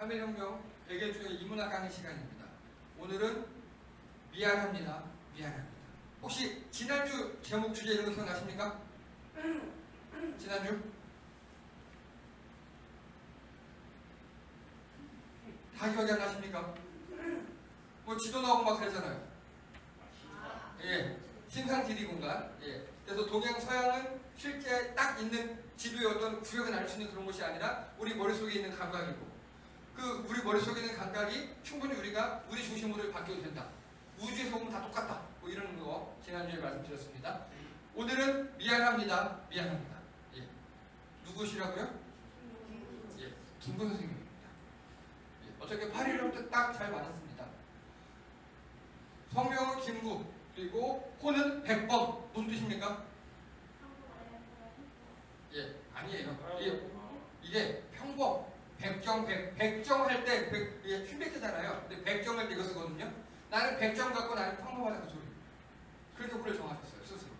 3.1혁명 100일 중에 인문학 강의 시간입니다. 오늘은 미안합니다. 미안합니다. 혹시 지난주 제목 주제 이런 거 기억나십니까? 지난주? 다 기억이 안 나십니까? 뭐 지도 나오고 막 그러잖아요. 예, 신상 지리 공간. 예, 그래서 동양 서양은 실제 딱 있는 지도의 어떤 구역을 알 수 있는 그런 것이 아니라 우리 머릿속에 있는 감각이고, 그 우리 머릿속에 있는 감각이 충분히 우리가 우리 중심으로 바뀌어도 된다. 우주에서 보면 다 똑같다. 뭐 이런 거 지난주에 말씀드렸습니다. 오늘은 미안합니다. 미안합니다. 예. 누구시라고요? 예, 김구 선생님입니다. 예, 어떻게 8.1로 딱 잘 맞았습니다. 성명은 김구, 그리고 호는 백범. 무슨 뜻입니까? 예, 아니에요. 이게 평범, 백정, 백정할 때 이게 핀백트잖아요. 근데 백정할 때 이거 쓰거든요. 나는 백정 갖고 나는 평범하다 그 소리. 그렇게 우리를 정하셨어요, 스스로.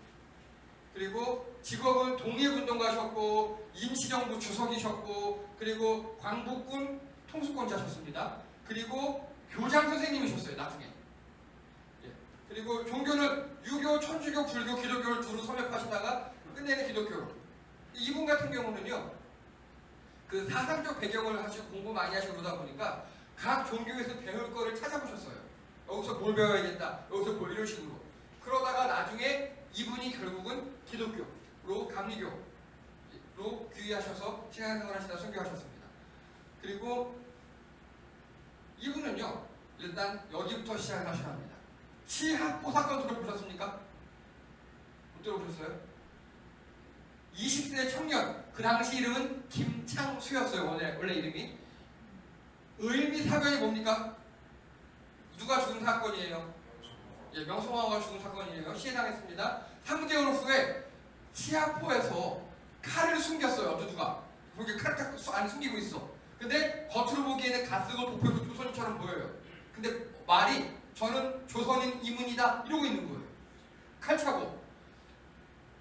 그리고 직업은 독립운동가셨고, 임시정부 주석이셨고, 그리고 광복군 통수권자셨습니다. 그리고 교장 선생님이셨어요, 나중에. 예. 그리고 종교는 유교, 천주교, 불교, 기독교를 두루 섭렵하시다가 끝내는 기독교로. 이분 같은 경우는요, 그 사상적 배경을 하시고 공부 많이 하시고 그러다 보니까 각 종교에서 배울 거를 찾아보셨어요. 여기서 뭘 배워야겠다, 여기서 뭘 이런 식으로. 그러다가 나중에 이분이 결국은 기독교로, 감리교로 귀의하셔서 신앙생활 하시다 순교하셨습니다. 그리고 이분은요, 일단 여기부터 시작을 하셔야 합니다. 치하포 사건 들어보셨습니까? 못 들어보셨어요? 20세 청년, 그 당시 이름은 김창수였어요. 원래 이름이. 을미사변이 뭡니까? 누가 죽은 사건이에요? 예, 명성황후가 죽은 사건이에요. 시해당했습니다. 3개월 후에 치아포에서 칼을 숨겼어요. 누가? 거기 칼을 딱 안에 숨기고 있어. 근데 겉으로 보기에는 가쓰고 도표고 조선인처럼 보여요. 근데 말이 저는 조선인 이문이다 이러고 있는 거예요. 칼 차고.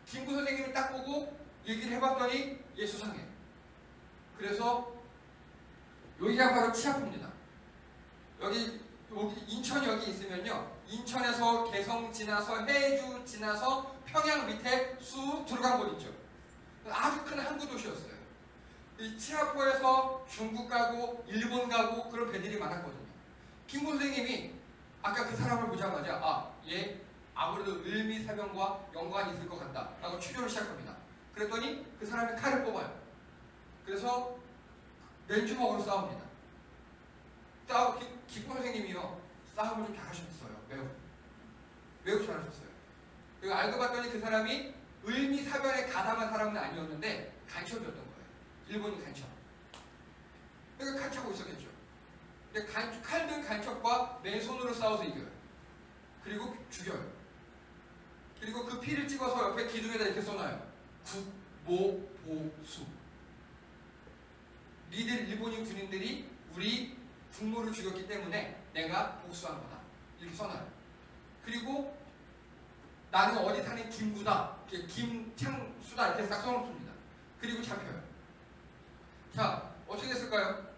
김구 선생님이 딱 보고 얘기를 해봤더니 얘 수상해. 그래서 여기가 바로 치아포입니다. 여기 인천역이 있으면요, 인천에서 개성 지나서 해주 지나서 평양 밑에 쑥 들어간 곳 있죠. 아주 큰 항구 도시였어요. 이 치아포에서 중국 가고 일본 가고 그런 배들이 많았거든요. 김구 선생님이 아까 그 사람을 보자마자 얘 아무래도 을미사변과 연관이 있을 것 같다 라고 추론을 시작합니다. 그랬더니 그 사람이 칼을 뽑아요. 그래서 맨주먹으로 싸웁니다. 김구 선생님이요, 싸움을 좀 잘하셨어요. 매우 잘하셨어요. 그리고 알고 봤더니 그 사람이 을미사변에 가담한 사람은 아니었는데 간첩이었던 거예요. 일본인 간첩. 그러니까 칼차고 있었겠죠. 근데 칼든 간첩과 맨손으로 싸워서 이겨요. 그리고 죽여요. 그리고 그 피를 찍어서 옆에 기둥에다 이렇게 써놔요. 국모보수. 니들 일본인 군인들이 우리 국모를 죽였기 때문에 내가 복수한 거다. 이렇게 써놔요. 그리고 나는 어디 사는 김구다, 김창수다 이렇게 딱 써놓습니다. 그리고 잡혀요. 자, 어떻게 됐을까요?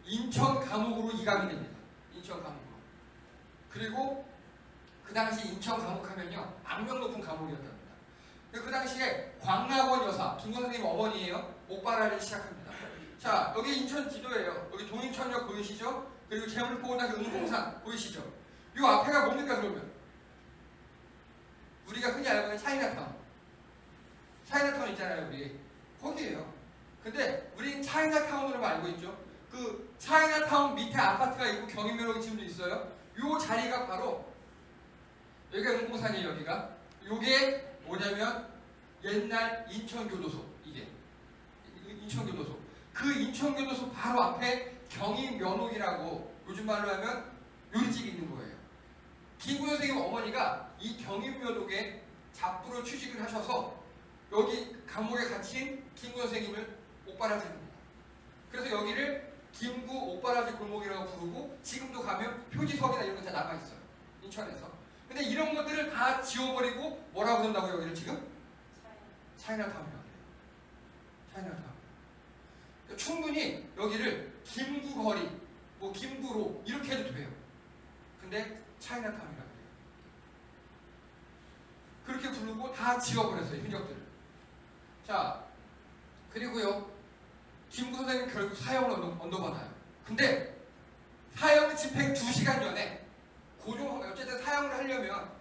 인천 감옥으로 이감이 됩니다. 인천 감옥으로. 그리고 그 당시 인천 감옥 하면요, 악명 높은 감옥이었답니다. 그 당시에 광락원 여사, 김구 선생님 어머니예요. 목발화를 시작합니다. 자, 여기 인천 지도예요. 여기 동인천역 보이시죠? 그리고 재물포고등학교 은공산 보이시죠? 이 앞에가 뭡니까 그러면? 우리가 흔히 알고 있는 차이나타운. 차이나타운 있잖아요, 우리. 거기에요. 근데 우린 차이나타운으로 알고 있죠? 그 차이나타운 밑에 아파트가 있고 경인묘역이 지금도 있어요. 요 자리가 바로 여기가 은공산이에요. 여기가. 요게 뭐냐면 옛날 인천교도소. 이게 인천교도소. 그 인천교도소 바로 앞에 경인면옥이라고 요즘 말로 하면 요리집이 있는 거예요. 김구 선생님 어머니가 이 경인면옥에 잡부로 취직을 하셔서 여기 감옥에 갇힌 김구 선생님을 옥바라지 합니다. 그래서 여기를 김구 옥바라지 골목이라고 부르고 지금도 가면 표지석이나 이런 거 다 남아있어요. 인천에서. 근데 이런 것들을 다 지워버리고 뭐라고 그런다고요? 여기를 지금? 차이나타운이라고 해요. 차이나타운. 충분히 여기를 김구거리, 뭐 김구로 이렇게 해도 돼요. 근데 차이나타운이라고 해요. 그렇게 부르고 다 지워버렸어요, 흔적들을. 자, 그리고요, 김구 선생님 결국 사형을 언도받아요. 근데 사형 집행 2시간 전에 어쨌든 사형을 하려면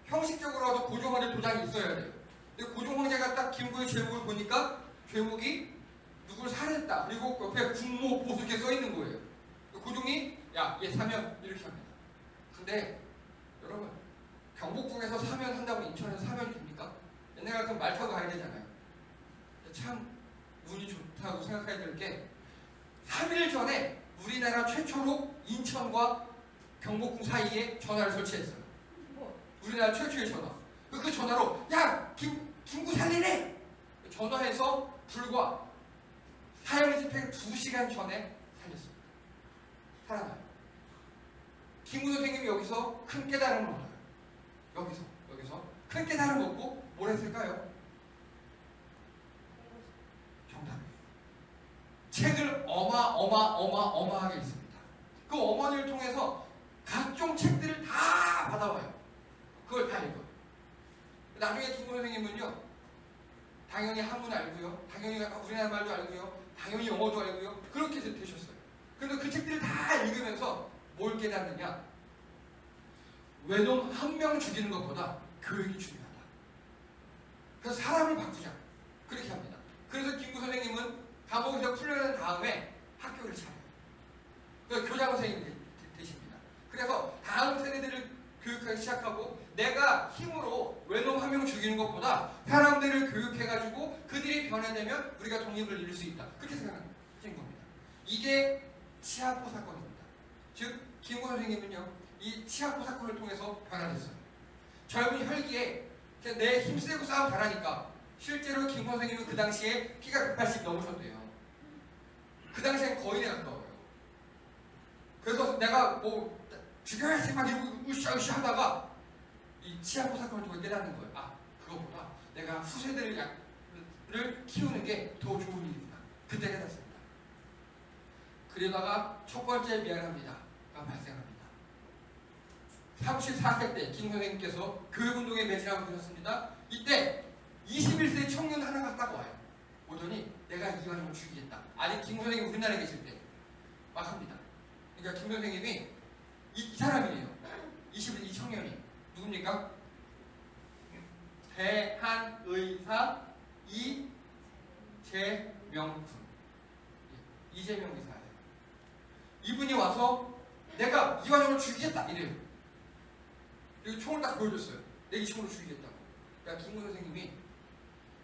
형식적으로라도 고종황제 도장이 있어야 돼요. 근데 고종황제가 딱 김구의 제목을 보니까 제목이 누구를 살해했다. 그리고 옆에 국모 보수 이렇게 써 있는 거예요. 고종이 야, 얘 사면 이렇게 합니다. 근데 여러분, 경복궁에서 사면 한다고 인천에서 사면이 됩니까? 옛날 같으면 말 타고 가야 되잖아요. 참 운이 좋다고 생각해야 될 게 3일 전에 우리나라 최초로 인천과 경복궁 사이에 전화를 설치했어요. 우리나라 최초의 전화. 그 전화로 야, 김구 살리래! 전화해서 불과 사형 집행 2시간 전에 살렸습니다. 살아나요. 김구 선생님이 여기서 큰 깨달음을 얻어요. 여기서 큰 깨달음을 얻고 뭘 했을까요? 정답이에요. 책을 어마어마하게 읽습니다. 그 어머니를 통해서 각종 책들을 다 받아와요. 그걸 다 읽어요. 나중에 김구 선생님은요, 당연히 한문 알고요, 당연히 우리나라 말도 알고요, 당연히 영어도 알고요, 그렇게 되셨어요. 그래서 그 책들을 다 읽으면서 뭘 깨닫느냐? 외놈 한 명 죽이는 것보다 교육이 중요하다. 그래서 사람을 바꾸자. 그렇게 합니다. 그래서 김구 선생님은 감옥에서 풀려난 다음에 학교를 차려요. 그래서 교장 선생님이 되십니다. 그래서 다음 세대들을 교육하기 시작하고 내가 힘으로 외놈 한 명 죽이는 것보다 사람들을 교육해가지고 그들이 변화되면 우리가 독립을 이룰 수 있다. 그렇게 생각하신 겁니다. 이게 치아포 사건입니다. 즉 김구 선생님은요, 이 치아포 사건을 통해서 변화됐어요. 젊은 혈기에 내 힘쓰고 싸움 잘하니까 실제로 김구 선생님은 그 당시에 키가 180 넘으셨대요. 그 당시엔 거의 가까워요. 그래서 내가 뭐 죽여야지 막 이러고 으쌰으쌰 하다가 이 치아포 사건을 통해 깨닫는 거예요. 아, 그것보다 내가 후세대를 키우는 게 더 좋은 일이구나. 그때 깨닫습니다. 그러다가 첫 번째 미안합니다가 발생합니다. 34세 때 김 선생님께서 교육운동에 매진하고 계셨습니다. 이때 21세 청년 하나가 딱 와요. 오더니 내가 이완용을 죽이겠다. 아직 김 선생님이 우리나라에 계실 때 막 합니다. 그러니까 김 선생님이 이 사람이에요. 21세 이 청년이 누굽니까? 대한의사 이재명군. 이재명 의사예요. 이분이 와서 내가 이완용을 죽이겠다 이래요. 그리고 총을 딱 보여줬어요. 내가 이 총으로 죽이겠다고. 그러니까 김구 선생님이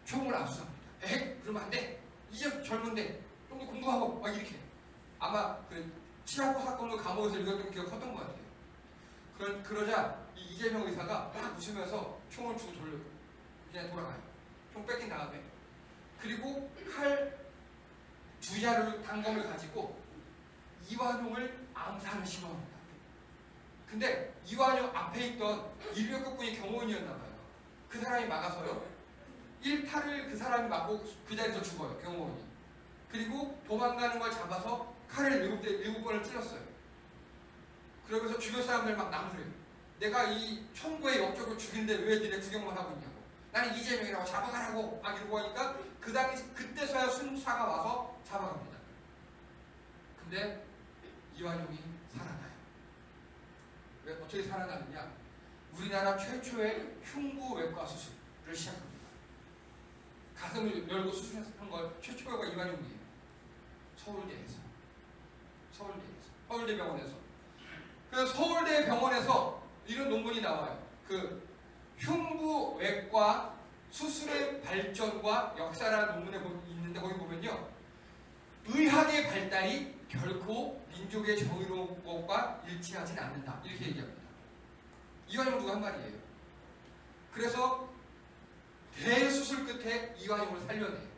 총을 압수합니다. 에이, 그러면 안 돼. 이제 젊은데 좀 더 공부하고 막 이렇게. 아마 그 치아포 사건도 감옥에서 읽었던 기억 컸던 것 같아요. 그러자 이 이재명 의사가 막 웃으면서 총을 주고 돌려요. 그냥 돌아가요. 총 뺏긴 다음에. 그리고 칼 2자루 단검을 가지고 이완용을 암살을 시도합니다. 근데 이완용 앞에 있던 일병급군이 경호원이었나봐요. 그 사람이 막아서요, 1타를 그 사람이 맞고 그 자리에서 죽어요. 경호원이. 그리고 도망가는 걸 잡아서 칼을 7번을 찔렀어요. 그러면서 주변 사람들 막 나무래요. 내가 이 총구의 옆쪽을 죽인데 왜 니네 구경만 하고 있냐고. 나는 이재명이라고 잡아가라고 막 이러고 하니까 그때서야 순사가 와서 잡아갑니다. 근데 이완용이 살아나요. 왜 어떻게 살아나느냐? 우리나라 최초의 흉부외과 수술을 시작합니다. 가슴을 열고 수술한 걸 최초가 이완용이에요. 서울대 병원에서. 그래서 서울대 병원에서 이런 논문이 나와요. 그 흉부외과 수술의 발전과 역사라는 논문에 있는데 거기 보면요, 의학의 발달이 결코 민족의 정의로운 것과 일치하진 않는다. 이렇게 얘기합니다. 이완용 누가 한 말이에요. 그래서 대수술 끝에 이완용을 살려내요.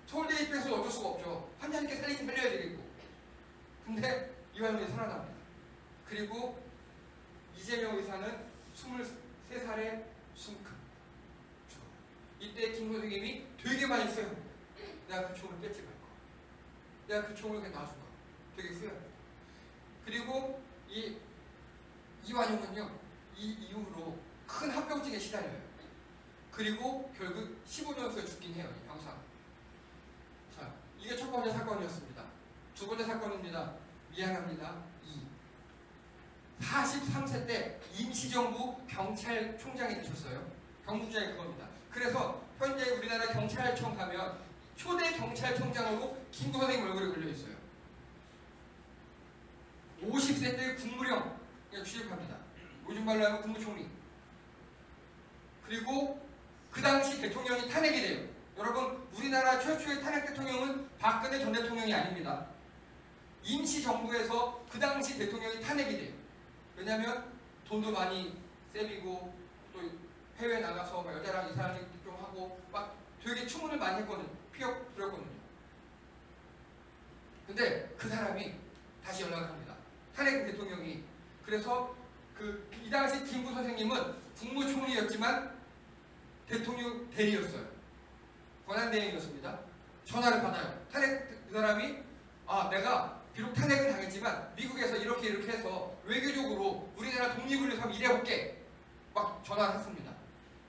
서울대 입장에서 어쩔 수가 없죠. 환자님께 살리긴 살려야 되겠고. 근데 이완용이 살아납니다. 그리고 이재명 의사는 23살에 숨금. 이때 김 선생님이 되게 많이 써요. 내가 그 총을 뺏지 말 거야. 내가 그 총을 그냥 놔준 거야. 되게 후회합니다. 그리고 이완용은요, 이 이후로 큰 합병증에 시달려요. 그리고 결국 15년수에 죽긴 해요, 이 병사. 자, 이게 첫 번째 사건이었습니다. 두 번째 사건입니다. 미안합니다. 43세 때 임시정부 경찰총장이 되셨어요. 경북장이 그겁니다. 그래서 현재 우리나라 경찰청 가면 초대 경찰청장으로 김구 선생님 얼굴이 걸려있어요. 50세 때 국무령 취직합니다. 요즘 말로 하면 국무총리. 그리고 그 당시 대통령이 탄핵이 돼요. 여러분, 우리나라 최초의 탄핵 대통령은 박근혜 전 대통령이 아닙니다. 임시정부에서 그 당시 대통령이 탄핵이 돼요. 왜냐면 돈도 많이 세비고 또 해외 나가서 막 여자랑 이사를 좀 하고 막 되게 추문을 많이 했거든요. 피력 부렸거든요. 근데 그 사람이 다시 연락을 합니다. 탄핵 대통령이. 그래서 이 당시 김구 선생님은 국무총리였지만 대통령 대리였어요. 권한대행이었습니다. 전화를 받아요. 그 사람이 내가 비록 탄핵은 당했지만 미국에서 이렇게 해서 외교적으로 우리나라 독립을 위해서 한번 일해볼게. 막 전화를 했습니다.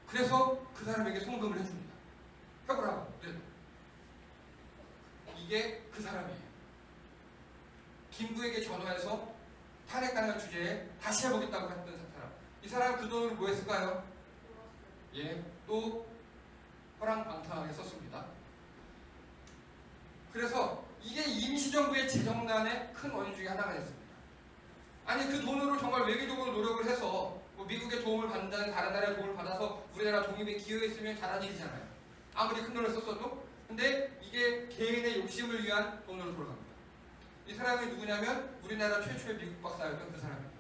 그래서 그 사람에게 송금을 해줍니다. 해보라고. 네. 이게 그 사람이에요. 김구에게 전화해서 탄핵당한 주제에 다시 해보겠다고 했던 사람. 이 사람 그 돈을 뭐 했을까요? 예, 또 허랑방탕하게 썼습니다. 그래서 이게 임시정부의 재정난의 큰 원인 중에 하나가 됐습니다. 아니, 그 돈으로 정말 외교적으로 노력을 해서 뭐 미국의 도움을 받는다는 다른 나라의 도움을 받아서 우리나라 독립에 기여했으면 잘한 일이잖아요. 아무리 큰 돈을 썼어도. 근데 이게 개인의 욕심을 위한 돈으로 돌아갑니다. 이 사람이 누구냐면 우리나라 최초의 미국 박사였던 그 사람입니다.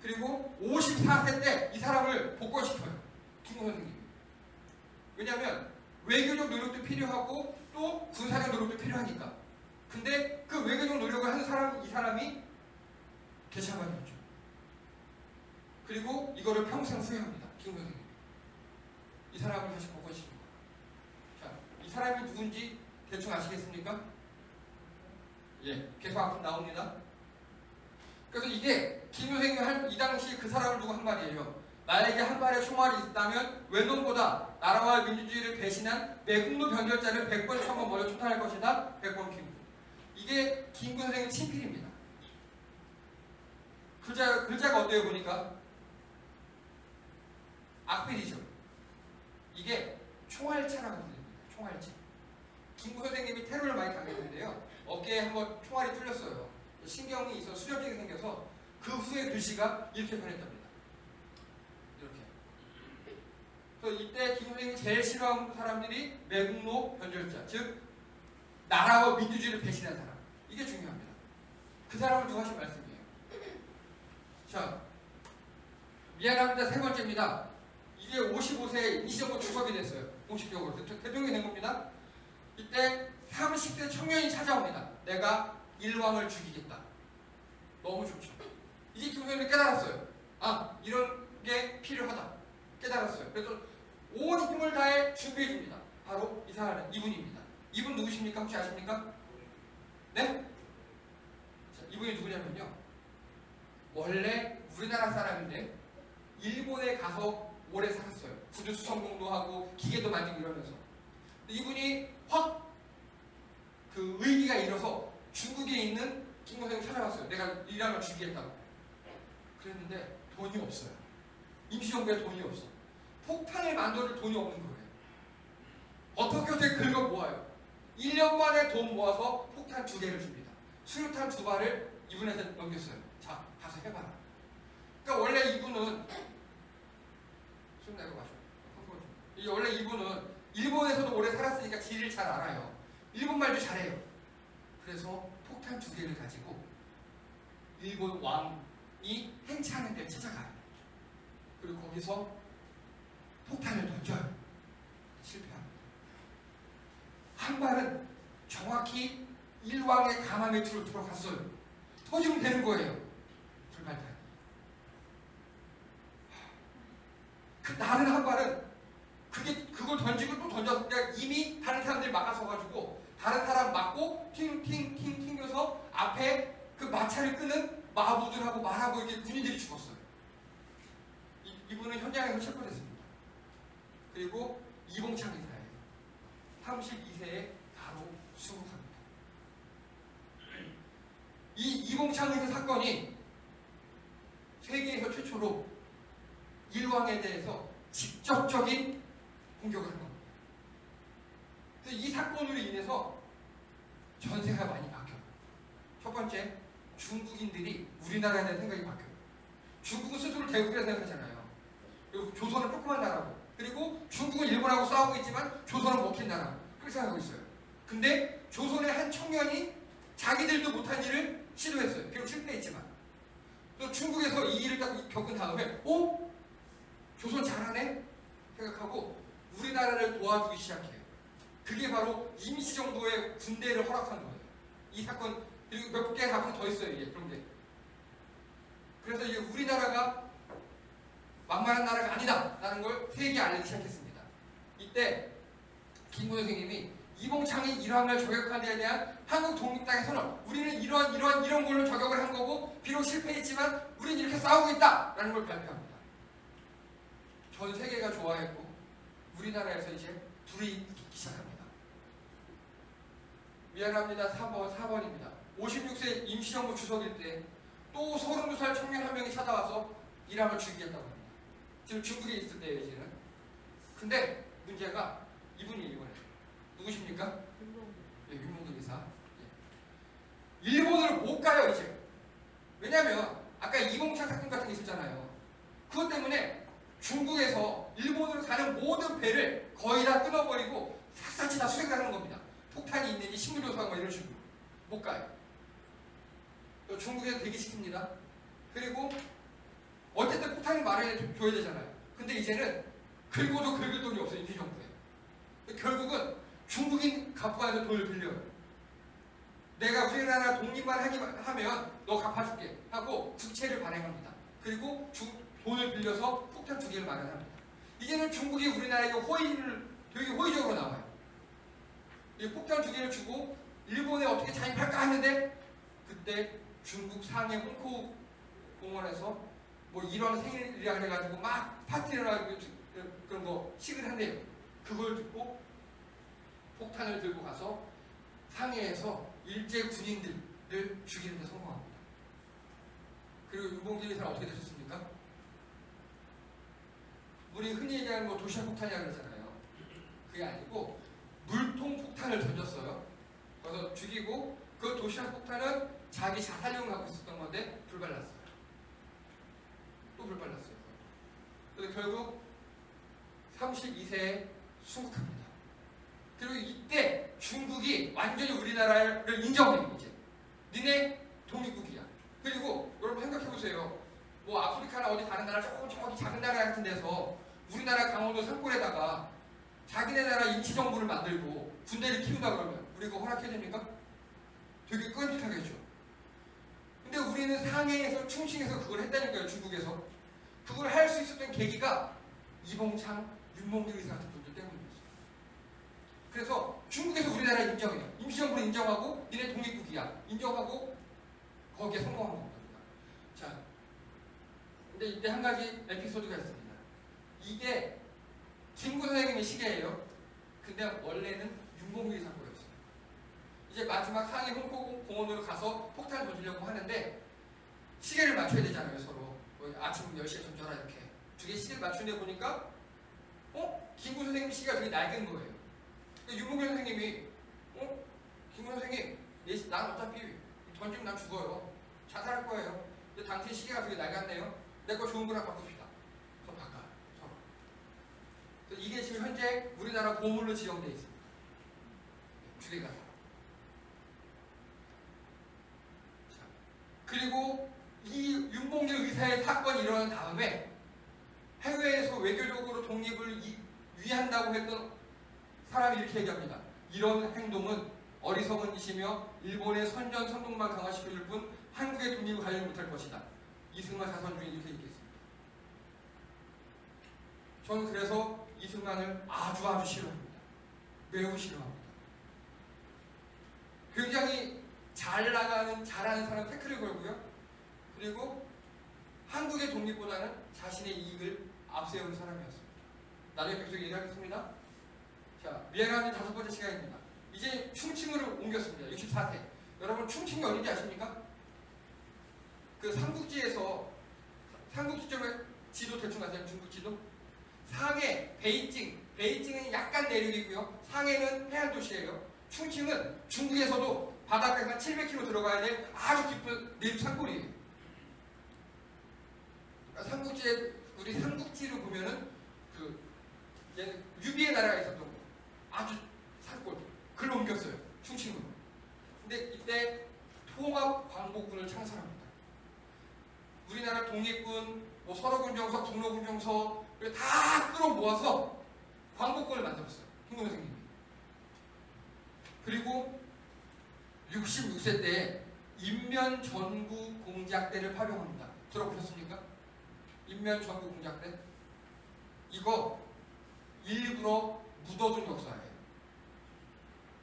그리고 54세 때 이 사람을 복권시켜요. 김구 선생님이. 왜냐하면 외교적 노력도 필요하고 또 군사적 노력도 필요하니까. 근데 그 외교적 노력을 하는 이 사람이 개차반이었죠. 그리고 이거를 평생 후회합니다. 김구 선생님이. 이 사람을 다시 복권시킨 거예요. 자, 이 사람이 누군지 대충 아시겠습니까? 예, 계속 앞으로 나옵니다. 그래서 이게 김구 선생님이 이 당시 그 사람을 두고 한 말이에요. 나에게 한 발의 총알이 있다면 외놈보다 나라와 민주주의를 배신한 매국노 변절자를 100번 처음 먼저 초탄할 것이다. 100번 김구. 이게 김구 선생님 친필입니다. 글자가 어때요 보니까? 악필이죠. 이게 총알차라고 불립니다. 총알차. 김구 선생님이 테러를 많이 당했는데요. 어깨에 한번 총알이 뚫렸어요. 신경이 있어 수렴증이 생겨서 그 후에 글씨가 이렇게 변했답니다. 이렇게. 그래서 이때 김구 선생님이 제일 싫어하는 사람들이 매국노 변절자, 즉 나라와 민주주의를 배신한 사람. 이게 중요합니다. 그 사람을 두고 하신 말씀이에요. 자, 미안합니다. 세 번째입니다. 이게 55세에 임시정부 주석이 됐어요. 공식적으로 대통령이 된 겁니다. 이때 30대 청년이 찾아옵니다. 내가 일왕을 죽이겠다. 너무 좋죠. 이제 김구 선생님이 깨달았어요. 이런 게 필요하다. 깨달았어요. 그래서 온 힘을 다해 준비해 줍니다. 바로 이 사람, 이분입니다. 이분 누구십니까? 혹시 아십니까? 네? 자, 이분이 누구냐면요. 원래 우리나라 사람인데 일본에 가서 오래 살았어요. 구두 수성공도 하고 기계도 만들고 이러면서. 이분이 확 그 의기가 일어서 중국에 있는 김구 선생님 찾아왔어요. 내가 일왕을 죽이겠다고. 그랬는데 돈이 없어요. 임시정부에 돈이 없어. 폭탄을 만들 돈이 없는 거예요. 어떻게 긁어 모아요. 1년 만에 돈 모아서 폭탄 2개를 줍니다. 수류탄 2발을 이분한테 넘겼어요. 자, 가서 해봐라. 그러니까 원래 이분은 좀 내고 마셔. 원래 이분은 일본에서도 오래 살았으니까 지리를 잘 알아요. 일본말도 잘해요. 그래서 폭탄 2개를 가지고 일본 왕이 행차하는 데를 찾아가요. 그리고 거기서 폭탄을 던져요. 실패합니다. 한 발은 정확히 일왕의 가마 밑으로 들어갔어요. 터지면 되는 거예요. 불발탄. 그 다른 한 발은 그걸 던지고 또 던졌는데 이미 다른 사람들이 막아서가지고 다른 사람 맞고 팅팅팅 튕겨서 앞에 그 마차를 끄는 마부들하고 말하고 이렇게 군인들이 죽었어요. 이분은 현장에서 체포됐습니다. 그리고 이봉창 의사예요. 32세에 바로 수국합니다. 이 이봉창 의사 사건이 세계에서 최초로 일왕에 대해서 직접적인 공격을 한 겁니다. 이 사건으로 인해서 전세가 많이 바뀌어요. 첫 번째, 중국인들이 우리나라에 대한 생각이 바뀌어요. 중국은 스스로 대국이라고 생각하잖아요. 그리고 조선은 조그만 나라고, 그리고 중국은 일본하고 싸우고 있지만 조선은 먹힌 나라, 그렇게 생각하고 있어요. 근데 조선의 한 청년이 자기들도 못한 일을 시도했어요. 비록 실패했지만. 또 중국에서 이 일을 딱 겪은 다음에 조선 잘하네? 생각하고 우리나라를 도와주기 시작해요. 그게 바로 임시정부의 군대를 허락한 거예요. 이 사건, 그리고 몇 개 사건 더 있어요. 이게 그런 게. 그래서 이제 우리나라가 만만한 나라가 아니다 라는 걸 세계에 알리기 시작했습니다. 이때 김구 선생님이 이봉창이 일왕을 저격한 데에 대한 한국 독립당에서는 우리는 이런 걸로 저격을 한 거고 비록 실패했지만 우리는 이렇게 싸우고 있다 라는 걸 발표합니다. 전 세계가 좋아했고 우리나라에서 이제 불이 붙기 시작합니다. 미안합니다. 4번입니다. 56세 임시정부 추석일 때 또 32살 청년 한 명이 찾아와서 일왕을 죽이겠다고 합니다. 지금 중국에 있을 때예요, 이제는. 근데 문제가 이분이 이번에 누구십니까? 윤봉길 의사. 일본을 못 가요, 이제. 왜냐면 아까 이봉창 사건 같은 게 있었잖아요. 그것 때문에 중국에서 일본으로 가는 모든 배를 거의 다 끊어버리고 샅샅이 다 수색을 하는 겁니다. 폭탄이 있는지 신고조사하고 이런 식으로. 못 가요. 또 중국에서 대기시킵니다. 그리고 어쨌든 폭탄을 마련해줘야 되잖아요. 근데 이제는 긁어도 긁을 돈이 없어요. 임시정부에. 결국은 중국인 갑부한테 돈을 빌려요. 내가 우리나라 독립만 하면 너 갚아줄게 하고 국채를 발행합니다. 그리고 돈을 빌려서 폭탄 2개를 마련합니다. 이제는 중국이 우리나라에게 되게 호의적으로 나와요. 이 폭탄 2개를 주고 일본에 어떻게 자입할까 하는데 그때 중국 상해 홍콩 공원에서 뭐 일왕 생일이라 그래가지고 막 파티를 하고 그런 거 식을 한대요. 그걸 듣고 폭탄을 들고 가서 상해에서 일제 군인들을 죽이는 데 성공합니다. 그리고 윤봉길 의사는 어떻게 되셨습니까? 우리 흔히 얘기하는 뭐 도시락 폭탄이라고 그러잖아요. 그게 아니고 물통 폭탄을 던졌어요. 그래서 죽이고 그 도시락 폭탄은 자기 자살용을 갖고 있었던 건데 불발랐어요. 또 불발랐어요. 그래서 결국 32세에 순국합니다. 그리고 이때 중국이 완전히 우리나라를 인정해요. 이제 니네 독립국이야. 그리고 여러분 생각해보세요. 뭐 아프리카나 어디 다른 나라 저기 작은 나라 같은 데서 우리나라 강원도 산골에다가 자기네 나라 임시정부를 만들고 군대를 키운다 그러면 우리가 허락해야 됩니까? 되게 끔찍하겠죠. 근데 우리는 상해에서 충칭에서 그걸 했다니까요. 중국에서. 그걸 할 수 있었던 계기가 이봉창, 윤봉길 의사 같은 분들 때문이었어요. 그래서 중국에서 우리나라를 인정해요. 임시정부를 인정하고 니네 독립국이야. 인정하고 거기에 성공한 겁니다. 자, 근데 이때 한 가지 에피소드가 있습니다. 이게 김구 선생님의 시계예요. 근데 원래는 윤봉길 사건이었어요. 이제 마지막 상해 홍콩 공원으로 가서 폭탄을 던지려고 하는데 시계를 맞춰야 되잖아요, 서로. 아침 10시에 던져라 이렇게. 2개 시계를 맞추는데 보니까 김구 선생님 시계가 되게 낡은 거예요. 윤봉길 선생님이 김구 선생님 난 어차피 던지면 난 죽어요. 자살할 거예요. 근데 당신 시계가 되게 낡았네요. 내 거 좋은 거랑 바꿉시다. 그래서 바꿔요, 서로. 그래서 이게 지금 현재 우리나라 보물로 지정되어 있습니다. 2개가. 그리고 이 윤봉길 의사의 사건이 일어난 다음에 해외에서 외교적으로 독립을 위한다고 했던 사람이 이렇게 얘기합니다. 이런 행동은 어리석은 짓이며 일본의 선전선동만 강화시킬 뿐 한국의 독립을 관리 못할 것이다. 이승만 사선주의 이렇게 얘기했습니다. 저는 그래서 이승만을 아주 싫어합니다. 매우 싫어합니다. 굉장히 잘하는 사람 태클을 걸고요. 그리고 한국의 독립보다는 자신의 이익을 앞세우는 사람이었습니다. 나중에 계속 얘기하겠습니다. 자, 미안하는 5번째 시간입니다. 이제 충칭으로 옮겼습니다. 64세. 여러분 충칭이 어딘지 아십니까? 그 삼국지에서 삼국지점의 지도 대충 아세요? 중국 지도? 상해, 베이징은 약간 내륙이고요. 상해는 해안 도시예요. 충칭은 중국에서도 바닷가에서 700km 들어가야 될 아주 깊은 내륙 산골이에요. 삼국지에 우리 삼국지로 보면은 그 유비의 나라가 있었던 거 아주 산골 글로 옮겼어요. 충칭으로. 근데 이때 통합 광복군을 창설합니다. 우리나라 독립군, 뭐 설어군정서, 북로군정서 다 끌어모아서 광복군을 만들었어요. 김구 선생님이. 그리고 66세 때 인면전구 공작대를 파병합니다. 들어보셨습니까? 인면전구 공작대? 이거 일부러 묻어둔 역사예요.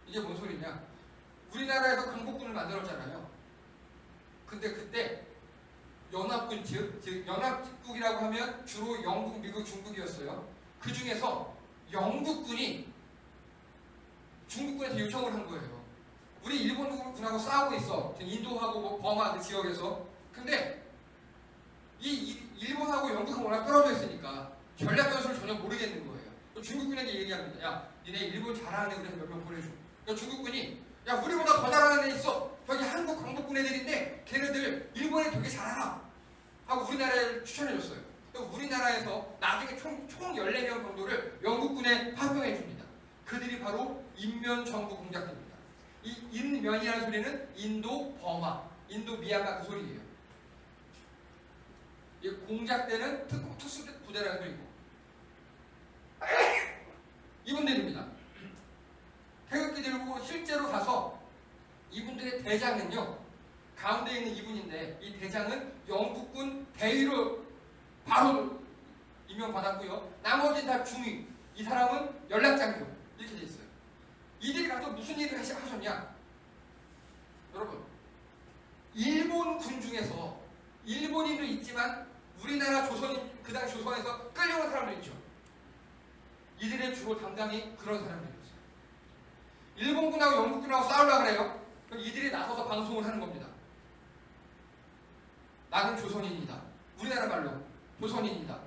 이게 뭔 소리냐? 우리나라에서 광복군을 만들었잖아요. 근데 그때 연합군 즉 연합국이라고 하면 주로 영국, 미국, 중국이었어요. 그 중에서 영국군이 중국군한테 요청을 한 거예요. 우리 일본군하고 싸우고 있어. 인도하고 뭐 버마 그 지역에서. 근데 이 일본하고 영국하고 워낙 떨어져 있으니까 전략 변수를 전혀 모르겠는 거예요. 또 중국군에게 얘기합니다. 야, 니네 일본 잘하는 애들 몇 명 보내줘. 그러니까 중국군이 야, 우리보다 더 잘하는 애 있어. 저기 한국 광복군 애들인데 걔네들 일본에 되게 잘 알아. 하고 우리나라를 추천해줬어요. 우리나라에서 나중에 총 14명 정도를 영국군에 파병해줍니다. 그들이 바로 인면전구 공작대입니다. 이 인면이라는 소리는 인도, 버마, 인도, 미얀마 그 소리예요. 이 공작대는 특수부대라는 소리고 이분들입니다. 태극기 들고 실제로 가서 이분들의 대장은요, 가운데 있는 이분인데 이 대장은 영국군 대위로 바로 임명받았고요. 나머지는 다 중위. 이 사람은 연락장교 이렇게 돼 있어요. 이들이 가서 무슨 일을 하셨냐? 여러분, 일본군 중에서 일본인도 있지만 우리나라 조선인 그 당시 조선에서 끌려온 사람들 있죠. 이들의 주로 담당이 그런 사람들이었어요. 일본군하고 영국군하고 싸우려고 그래요. 그럼 이들이 나서서 방송을 하는 겁니다. 나는 조선인이다. 우리나라 말로 조선인이다.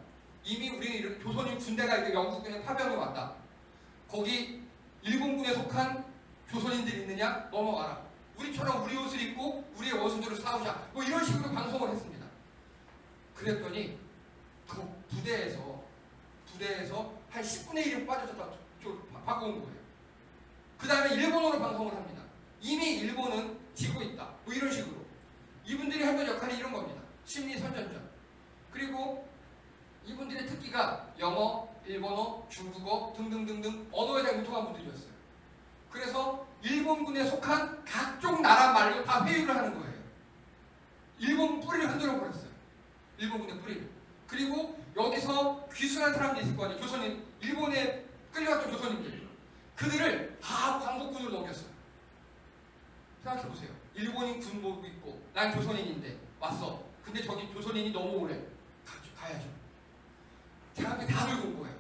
이미 우리는 조선인 군대가 이렇게 영국군에 파병이 왔다. 거기 일본군에 속한 조선인들이 있느냐? 넘어와라. 우리처럼 우리 옷을 입고 우리의 원수들을 싸우자. 뭐 이런 식으로 방송을 했습니다. 그랬더니 그 부대에서 한 10분의 1이 빠져서 바꿔온 거예요. 그 다음에 일본어로 방송을 합니다. 이미 일본은 지고 있다. 뭐 이런 식으로. 이분들이 하는 역할이 이런 겁니다. 심리 선전전. 그리고 이분들의 특기가 영어, 일본어, 중국어 등등등등 언어에 대한 유통한 분들이었어요. 그래서 일본군에 속한 각종 나라 말로 다 회유를 하는 거예요. 일본 뿌리를 흔들어 버렸어요. 일본군의 뿌리를. 그리고 여기서 귀순한 사람들이 있을 거 아니에요. 조선인, 일본에 끌려갔던 조선인들. 그들을 다 광복군으로 넘겼어요. 생각해보세요. 일본인 군복 입고 난 조선인인데 왔어. 근데 저기 조선인이 너무 오래. 가야죠. 사람들이 다 들고 온 거예요.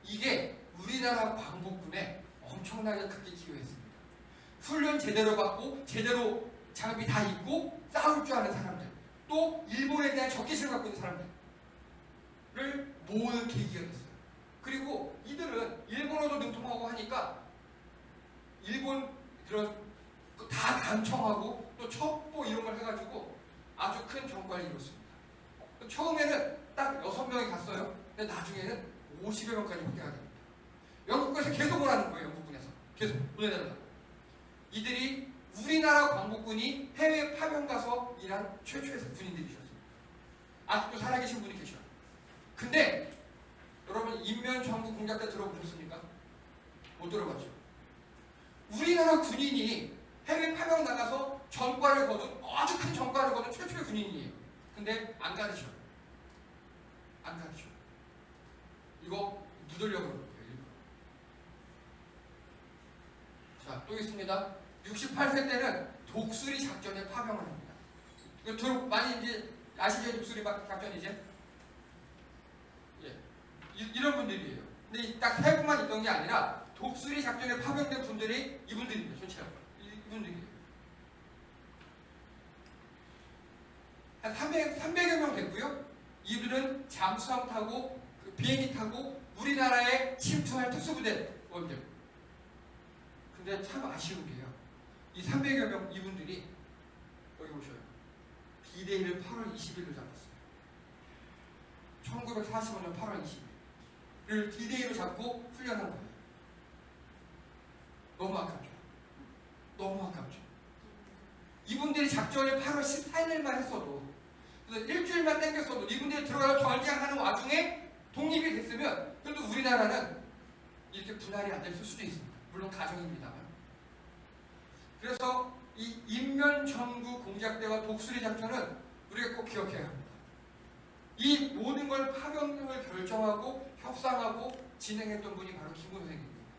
이게 우리나라 광복군에 엄청나게 크게 기여했습니다. 훈련 제대로 받고 제대로 장비 다 입고 싸울 줄 아는 사람들, 또 일본에 대한 적개심을 갖고 있는 사람들을 모으는 계기가 됐어요. 그리고 이들은 일본어도 능통하고 하니까 일본 다 간청하고 또 첩보 이런 걸 해가지고 아주 큰 정과를 이뤘습니다. 처음에는 딱 6명이 갔어요. 근데 나중에는 50여 명까지 확대가 됩니다. 영국군에서 계속 오라는 거예요. 영국군에서 계속 보내달라. 이들이 우리나라 광복군이 해외 파병 가서 일한 최초의 군인들이셨습니다. 아직도 살아계신 분이 계셔요. 근데 여러분 인면전구 공작대 들어보셨습니까? 못 들어봤죠. 우리나라 군인이 해외 파병 나가서 전과를 거둔 아주 큰 전과를 거둔 최초의 군인이에요. 근데 안 가르쳐요. 안 가르쳐. 이거 묻으려고 그러는 거예요. 자, 또 있습니다. 68세 때는 독수리 작전에 파병을 합니다. 이거 많이 이제 아시죠? 독수리 작전 이제? 예. 이런 분들이에요. 근데 딱 세 분만 있던 게 아니라 독수리 작전에 파병된 분들이 이분들입니다. 전체로. 이분들이에요. 한 300여 명 됐고요. 이분들은 잠수함 타고 비행기 타고 우리나라에 침투할 특수부대원들. 근데 참 아쉬운 게요. 이 300여 명 이분들이 여기 보셔요. D-Day를 8월 20일로 잡았어요. 1945년 8월 20일. D-Day로 잡고 훈련한 거예요. 너무 아깝죠. 너무 아깝죠. 이분들이 작전을 8월 14일만 했어도, 그래서 일주일만 땡겼어도 이분들이 들어가서 전쟁하는 와중에 독립이 됐으면 그래도 우리나라는 이렇게 분할이 안 됐을 수도 있습니다. 물론 가정입니다만. 그래서 이 인면전구 공작대와 독수리 작전은 우리가 꼭 기억해야 합니다. 이 모든 걸 파병을 결정하고 협상하고 진행했던 분이 바로 김구 선생님입니다.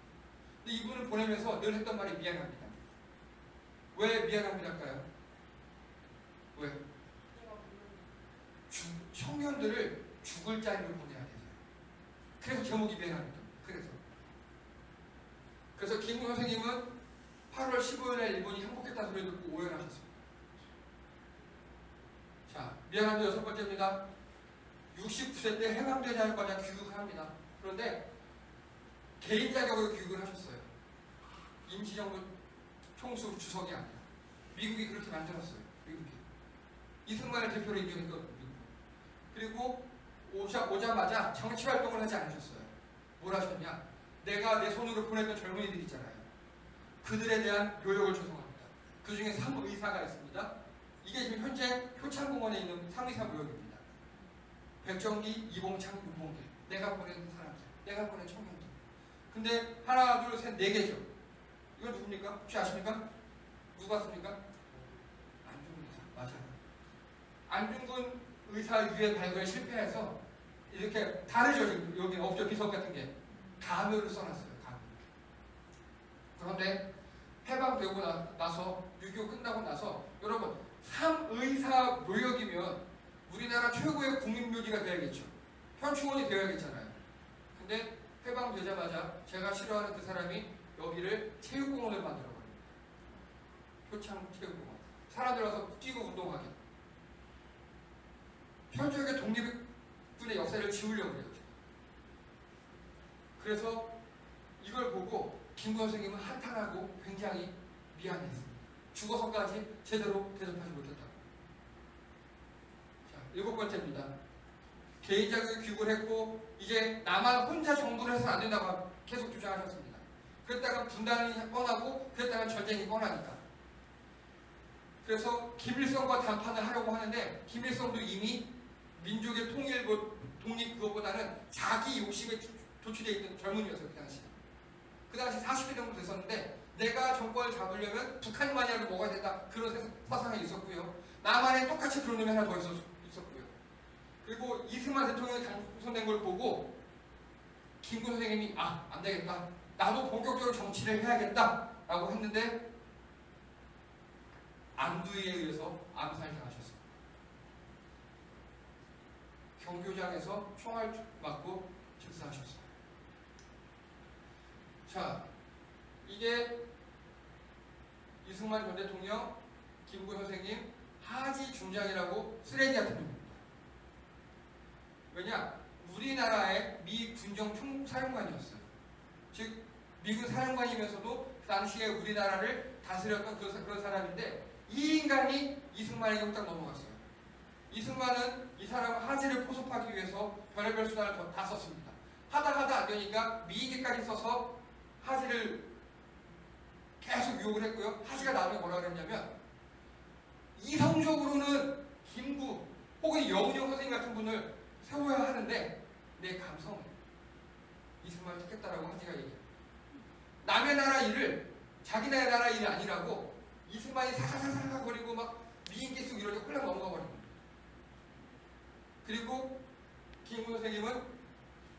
근데 이분을 보내면서 늘 했던 말이 미안합니다. 왜 미안합니다일까요? 왜? 청년들을 죽을 자리로 보내야 돼서요. 그래서 제목이 미안합니다. 그래서 김구 선생님은 8월 15일에 일본이 항복했다는 소리 듣고 오열하셨습니다. 자, 미안합니다. 여섯 번째입니다. 69세 때 해방대장과장 귀국을 합니다. 그런데 개인 자격으로 귀국을 하셨어요. 임시정부 총수 주석이 아니라. 미국이 그렇게 만들었어요. 미국이. 이승만을 대표로 임명했던 미국. 그리고 오자마자 정치활동을 하지 않으셨어요. 뭘 하셨냐? 내가 내 손으로 보냈던 젊은이들 있잖아요. 그들에 대한 묘역을 조성합니다. 그 중에 3의사가 있습니다. 이게 지금 현재 효창공원에 있는 3의사 묘역입니다. 백정기, 이봉창, 윤봉길. 내가 보낸 사람들. 내가 보낸 청년들. 근데 하나, 둘, 셋, 네 개죠. 이건 누굽니까? 혹시 아십니까? 누가 씁니까? 안중근 의사. 맞아요. 안중근 의사 유해 발굴에 실패해서 이렇게 다르죠. 지금 여기 없죠. 비석 같은 게. 가묘를 써놨어요. 가묘. 그런데 해방되고 나서 6.25 끝나고 나서 여러분 3의사 묘역이면 우리나라 최고의 국민묘지가 돼야겠죠. 현충원이 되어야겠잖아요. 근데 해방되자마자 제가 싫어하는 그 사람이 여기를 체육공원을 만들어버립니다. 효창 체육공원. 사람들 와서 뛰고 운동하게. 현저하게 독립군의 역사를 지우려고 그래요. 그래서 이걸 보고 김구 선생님은 한탄하고 굉장히 미안했습니다. 죽어서까지 제대로 대접하지 못했다고. 자, 7번째입니다. 개인 자격에 귀국을 했고 이제 나만 혼자 정부를 해서는 안 된다고 계속 주장하셨습니다. 그랬다가 분단이 뻔하고 그랬다가 전쟁이 뻔하니까. 그래서 김일성과談판을 하려고 하는데 김일성도 이미 민족의 통일, 독립 그것보다는 자기 욕심에 도취되어 있는 젊은이였어요. 그 당시 40대 정도 됐었는데 내가 정권을 잡으려면 북한만이라도 먹어야 된다. 그런 사상이 있었고요. 남한에 똑같이 그런 놈이 하나 더 있었고요. 그리고 이승만 대통령이 당선된 걸 보고 김구 선생님이 안 되겠다. 나도 본격적으로 정치를 해야겠다. 라고 했는데 안두희에 의해서 암살당하셨습니다. 경교장에서 총알 맞고 즉사하셨어요. 자, 이게 이승만 전 대통령, 김구 선생님, 하지 중장이라고 쓰레기 같은 놈입니다. 왜냐? 우리나라의 미 군정 총사령관이었어요. 즉, 미군 사령관이면서도 그 당시에 우리나라를 다스렸던 그런 사람인데 이 인간이 이승만에게 딱 넘어갔어요. 이승만은 이 사람 하지를 포섭하기 위해서 별의별 수단을 다 썼습니다. 하다 안 되니까 미개까지 써서 하지를 계속 유혹을 했고요. 하지가 나중에 뭐라 그랬냐면 이성적으로는 김구 혹은 여운형 선생님 같은 분을 세워야 하는데 내 감성 이승만을 택했다라고 하지가 얘기해요. 남의 나라 일을 자기 나라 일이 아니라고 이승만이 사사사사 거리고 막 미인기 쓰고 이러니 홀랑 넘어가 버립니다. 그리고 김구 선생님은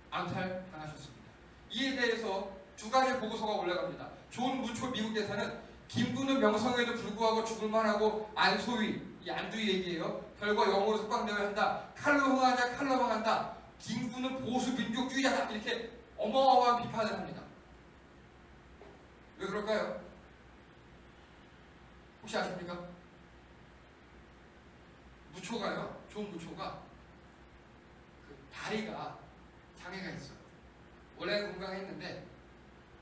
암살당하셨습니다. 이에 대해서 두 가지 보고서가 올라갑니다. 존 무초 미국 대사는 김구는 명성에도 불구하고 죽을 만하고 안소위, 이 안두희 얘기예요. 결과 영으로 석방되어야 한다. 칼로 흥하자 칼로 망한다. 김구는 보수 민족주의자다. 이렇게 어마어마한 비판을 합니다. 왜 그럴까요? 혹시 아십니까? 무초가요. 존 무초가 그 다리가 장애가 있어요. 원래는 건강했는데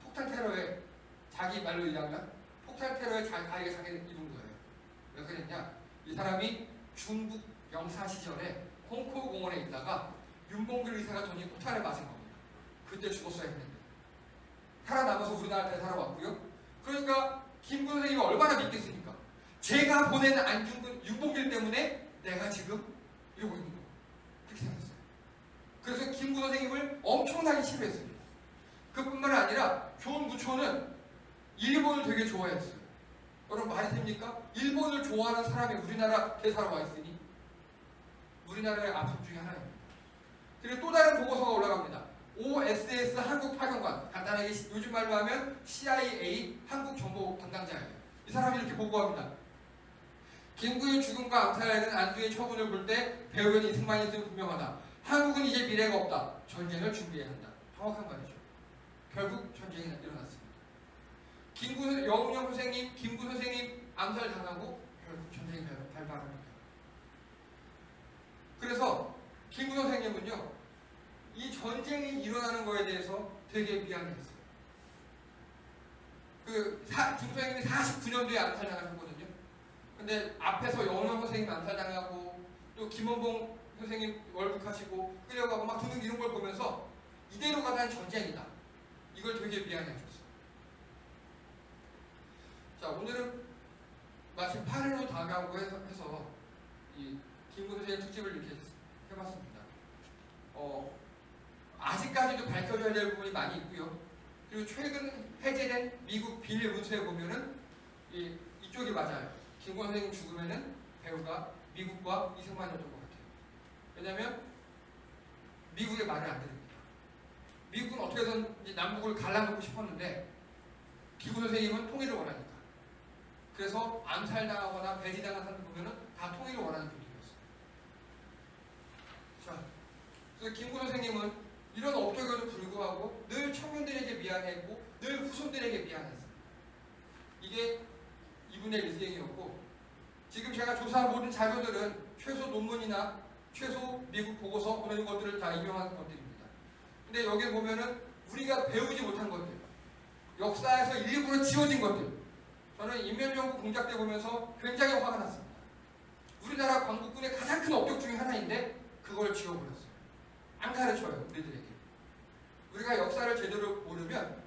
폭탄 테러에 자기 말로 일하면 폭탄 테러에 다리가 장애를 입은 거예요. 왜 그랬냐? 이 사람이 중국 영사 시절에 홍콩 공원에 있다가 윤봉길 의사가 던진 폭탄을 맞은 겁니다. 그때 죽었어야 했는데 살아남아서 우리나라 대사로 왔고요. 그러니까 김구 선생님이 얼마나 믿겠습니까? 제가 보낸 안중근 윤봉길 때문에 내가 지금 이러고 있는 거예요. 그렇게 생각했어요. 그래서 김구 선생님을 엄청나게 싫어했습니다. 그뿐만 아니라 존 무초는 일본을 되게 좋아했어요. 여러분 말이 됩니까? 일본을 좋아하는 사람이 우리나라 대사로 와 있으니 우리나라의 압속 중에 하나입니다. 그리고 또 다른 보고서가 올라갑니다. OSS 한국 파견관, 간단하게 요즘 말로 하면 CIA 한국 정보 담당자예요. 이 사람이 이렇게 보고합니다. 김구의 죽음과 암살하는 안두의 처분을 볼 때 배우는 이승만이 있음이 분명하다. 한국은 이제 미래가 없다. 전쟁을 준비해야 한다. 정확한 말이죠. 결국 전쟁이 일어났습니다. 영운영 선생님, 김구 선생님 암살당하고 결국 전쟁이 발발합니다. 그래서 김구 선생님은요, 이 전쟁이 일어나는 거에 대해서 되게 미안했어요. 김구 선생님이 49년도에 암살당하셨거든요. 근데 앞에서 영운영 선생님 암살당하고 또 김원봉 선생님 월북하시고 끌려가고 막 등등 이런 걸 보면서 이대로 가다는 전쟁이다. 이걸 되게 미안해하셨어요. 자, 오늘은 마침 8일로 다가오고 해서 이 김구 선생님 특집을 이렇게 해봤습니다. 아직까지도 밝혀져야 될 부분이 많이 있고요. 그리고 최근 해제된 미국 비밀 문서에 보면은 이쪽이 맞아요. 김구 선생님 죽으면은 배우가 미국과 이승만이었던 것 같아요. 왜냐하면 미국의 말을 안 들립니다. 미국은 어떻게든 남북을 갈라놓고 싶었는데 김구 선생님은 통일을 원하니까. 그래서 암살당하거나 배제당한 사람들 보면은 다 통일을 원하는 분들이었어요. 자, 그래서 김구 선생님은 이런 업적에도 불구하고 늘 청년들에게 미안했고 늘 후손들에게 미안했습니다. 이게 이분의 일생이었고, 지금 제가 조사한 모든 자료들은 최소 논문이나 최소 미국 보고서 그런 것들을 다 인용한 것들입니다. 근데 여기 보면은 우리가 배우지 못한 것들, 역사에서 일부러 지워진 것들, 저는 인면정부 공작 때 보면서 굉장히 화가 났습니다. 우리나라 광복군의 가장 큰 업적 중에 하나인데 그걸 지워버렸어요. 안 가르쳐요, 우리들에게. 우리가 역사를 제대로 모르면,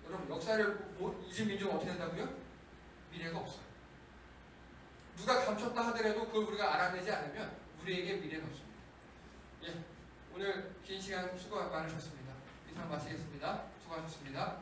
여러분 역사를 잊은 민족은 어떻게 된다고요? 미래가 없어요. 누가 감췄다 하더라도 그걸 우리가 알아내지 않으면 우리에게 미래는 없습니다. 예, 오늘 긴 시간 수고 많으셨습니다. 이상 마치겠습니다. 수고하셨습니다.